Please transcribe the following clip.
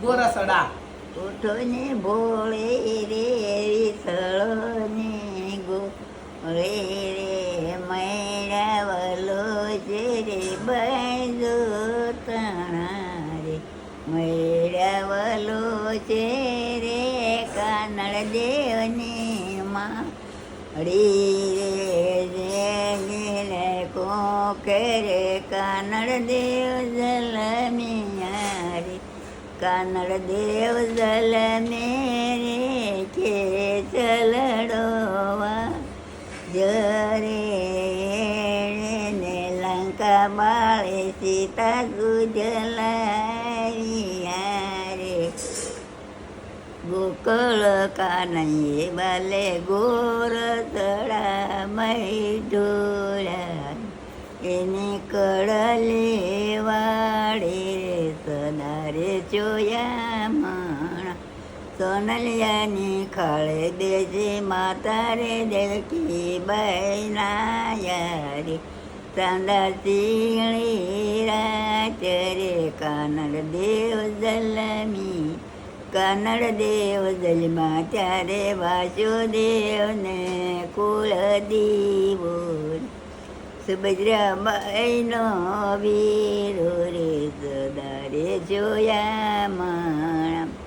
ગોરસડા. ઉઠો ને ભોળે રે વિસળો ને ગોળે રે મૈરાવલો છે રે બાંધો તણા રે મૈરાવલો છે રે કાનડ દેવની માળી રે કોકરે કાનડ દેવ જલમિયા રે કાનડ દેવ જલ મેરે કે ચલડોવા જરે ને લંકા બાળે સીતા ગુજલારિયા રે ગોકળ કાનૈયે બાલે ગોર તળા મહી ઢોળા એની કળલે વાડે સદા રે જોયા માણા સોનલિયાની ખાળે દેજે માતા રે દેવકી બહેનાયા રે સાંદા શીણી રાત રે કાનડ દેવ જલમી કાનડ દેવ જલમાં ત્યારે વાસુદેવને કુળદીવો સુભદ્રાબાઈનો વીરો રે સદા રે જોયા માણા